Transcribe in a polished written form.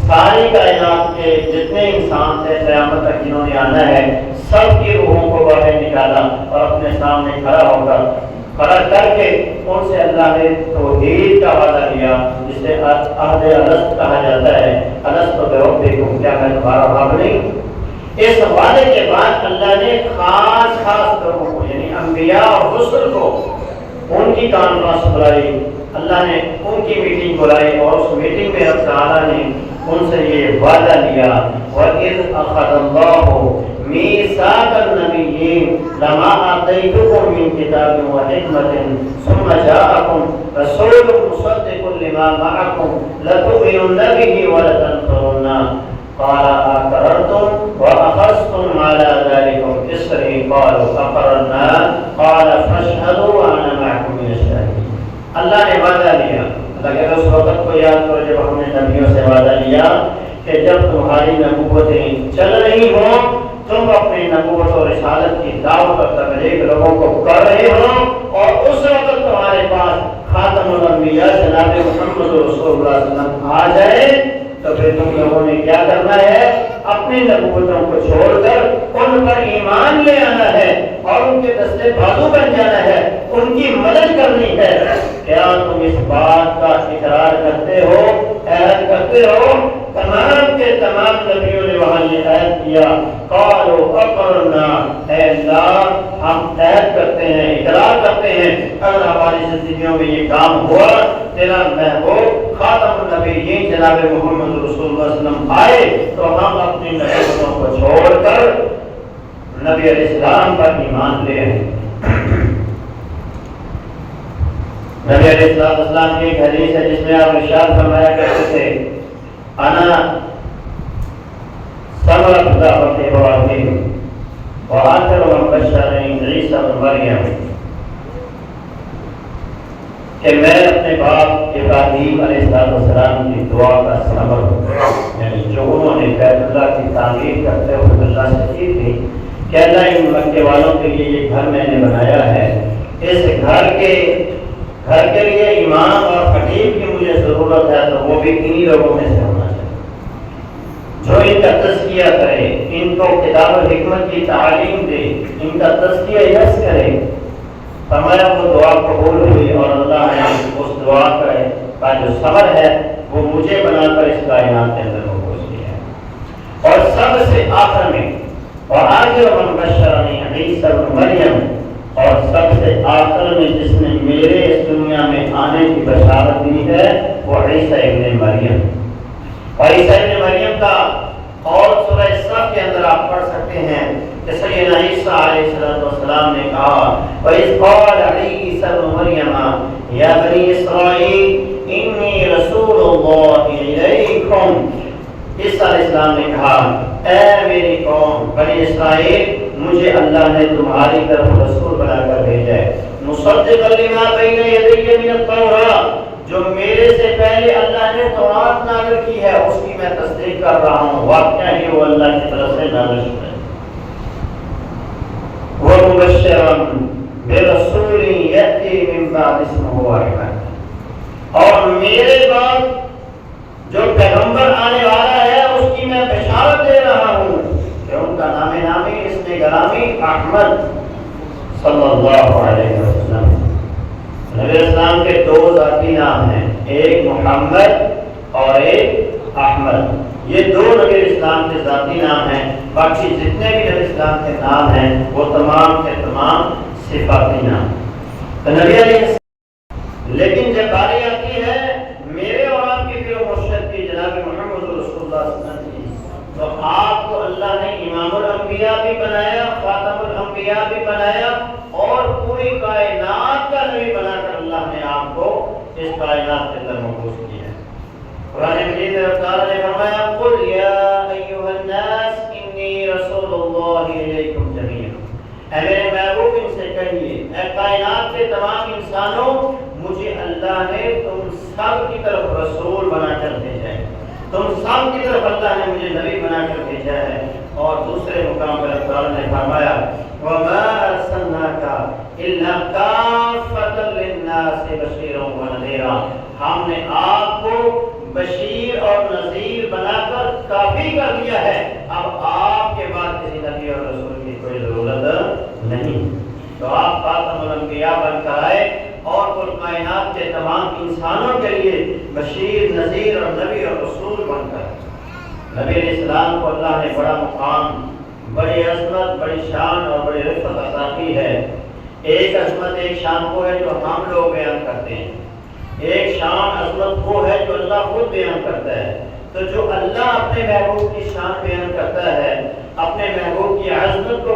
ساری کائنات کے جتنے انسان تھے قیامت تک جنہوں نے آنا ہے سب کی روحوں کو باہر نکالا اور اپنے سامنے کھڑا کر کے ان سے اللہ نے توحید کا وعدہ لیا، جسے عہد الست کہا جاتا ہے۔ الست بربکم، کیا میں تمہارا رب نہیں؟ اس وعدے کے بعد اللہ نے خاص لوگوں کو یعنی انبیاء اور رسل کو ان کی کانفرنس بلائی، اللہ نے ان کی میٹنگ بلائی اور اس میٹنگ میں رب تعالیٰ نے ان سے یہ وعدہ لیا، وَإِذْ أَخَذَ اللَّهُ مِيثَاقَ النَّبِيِّينَ لَمَا آتَيْتُكُم مِّن كِتَابٍ وَحِكْمَةٍ ثُمَّ جَاءَكُم رَّسُولٌ مُّصَدِّقٌ لِّمَا مَعَكُمْ لَتُؤْمِنُنَّ بِهِ وَلَتَنصُرُنَّهُ قال أقررتم وأخذتم على ذلكم إصري قالوا أقررنا قال فاشهدوا وأنا معكم من الشاهدين۔ اللہ نے وعدہ لیا، اللہ کہ اس وقت کو یاد کرو جب ہم نے نبیوں سے وعدہ لیا کہ جب تمہاری نبوتیں چل رہی ہوں، تم اپنی نبوت اور رسالت کی دعوت اور تبلیغ لوگوں کو کر رہے ہو، اور اس وقت تمہارے پاس خاتم الانبیاء جناب محمد رسول اللہ صلی اللہ علیہ وسلم آ جائے، تو پھر تم لوگوں نے کیا کرنا ہے؟ اپنی نبوتوں کو چھوڑ کر ان پر ایمان لے آنا ہے اور ان کے دستے بازو بن جانا ہے، ان کی مدد کرنی ہے۔ کیا تم اس بات کا اقرار کرتے ہو، عہد کرتے ہو؟ تمام کے تمام نبیوں نے وہاں یہ عہد کیا، قالوا اقررنا، اے اللہ ہم عہد کرتے ہیں، اقرار کرتے ہیں، اگر ہماری زندگیوں میں یہ کام ہوا، تیرا محبوب خاتم النبیین جناب محمد رسول اللہ صلی اللہ علیہ وسلم آئے تو ہم اپنی نبوتوں کو چھوڑ کر نبی علیہ السلام پر ایمان لے آئے۔ نبی علیہ السلام کی ایک حدیث ہے جس میں آپ ارشاد فرمایا کرتے تھے، انا ثمرۃ دعوت ابراہیم وآخر من بشرنی عیسی ابن مریم، کہ میں اپنے باپ ابراہیم علیہ السلام کی دعا کا ثمر ہوں، یعنی جو انہوں نے بیت اللہ کی تعمیر کرتے ہوئے اللہ سے کی تھی کہ اللہ ان مکے والوں کے لیے یہ گھر میں نے بنایا ہے، اس گھر کے لیے امام اور خطیب کی مجھے ضرورت ہے، تو وہ بھی انہی لوگوں میں سے ہونا چاہیے جو ان کا تزکیہ کرے، ان کو کتاب و حکمت کی تعلیم دے، ان کا تزکیہ یس کرے۔ فرمایا وہ دعا قبول ہوئی اور اللہ نے اس دعا کا جو ثمر ہے وہ مجھے بنا کر اس کائنات کے اندر محفوظ کیا ہے۔ اور سب سے آخر میں وآخر من بشرنی عیسی ابن مریم، اور سب سے آخر میں جس نے میرے اس دنیا میں آنے کی بشارت دی ہے وہ عیسی ابن مریم۔ اور عیسی ابن مریم کا اور سورہ صف کے اندر آپ پڑھ سکتے ہیں کہ سیدنا عیسیٰ علیہ السلام نے کہا، وَإِذْ قَالَ عِيسَى ابْنُ مَرْيَمَ يَا بَنِي إِسْرَائِيلَ إِنِّي رَسُولُ اللَّهِ إِلَيْكُمْ۔ عیسیٰ علیہ السلام نے کہا، اے میری قوم بنی اسرائیل، مجھے اللہ نے تمہاری طرف رسول بنا کر بھیجا ہے، مُصَدِّقًا لِمَا بَيْنَ يَدَيَّ مِنَ التَّوْرَاةِ، جو میرے سے پہلے اللہ نے تورات نازل کی ہے اس کی میں تصدیق کر رہا ہوں، واقعہ ہی وہ اللہ کی طرف سے نازل شدہ ہے۔ وَمُبَشِّرًا بِرَسُولٍ يَأْتِي مِن بَعْدِي اسْمُهُ أَحْمَدُ، اور میرے بعد جو پیغمبر آنے والا ہے اس کی میں بشارت دے رہا ہوں کہ ان کا نام نامی اسم گرامی احمد صلی اللہ علیہ وسلم۔ نبی اسلام کے دو ذاتی نام ہیں، ایک محمد اور ایک احمد، یہ دو نبی اسلام کے ذاتی نام ہیں، باقی جتنے بھی نبی اسلام کے نام ہیں وہ تمام کے تمام صفاتی نام۔ تو نبی علیہ السلام، لیکن جب باری آتی ہے میرے اور آپ کی پیر و مرشد کی جناب محمد رسول اللہ صلی اللہ علیہ وسلم کی، تو آپ کو اللہ نے امام الانبیاء بھی بنایا، خاتم الانبیاء بھی بنایا، اور پوری کائنات کا نبی بنا کر اللہ نے آپ کو اس کائنات کے اندر محفوظ کیا ہے۔ قرآن مجید میں اللہ تعالیٰ نے فرمایا، قل یا ایھا الناس انی رسول اللہ الیکم جمیعا، اے میرے محبوب ان سے کہیے، اے کائنات کے تمام انسانوں، مجھے اللہ نے تم سب کی طرف رسول بنا کر بھیجا ہے، تم سب کی طرف اللہ نے مجھے نبی بنا کر بھیجا ہے۔ اور دوسرے مقام پر اللہ تعالیٰ نے فرمایا، وَمَا أَرْسَلْنَاكَ إِلَّا كَافَّةً لِلنَّاسِ بَشِيرًا وَنَذِيرًا، ہم نے آپ کو بشیر اور نذیر بنا کافی کر دیا ہے، اب آپ کے بعد کسی نبی اور رسول کی کوئی ضرورت نہیں۔ تو آپ خاتم الانبیاء بن کر آئے اور کل کائنات کے تمام انسانوں کے لیے بشیر، نذیر اور نبی اور رسول بن کر نبی علیہ السلام کو اللہ نے بڑا مقام، بڑی عظمت، بڑی شان اور بڑی رفعت عطا کی ہے۔ ایک عظمت، ایک شان وہ ہے جو ہم لوگ بیان کرتے ہیں، ایک شان عظمت وہ ہے جو اللہ خود بیان کرتا ہے۔ تو جو اللہ اپنے محبوب کی شان بیان کرتا ہے، اپنے محبوب کی عظمت کو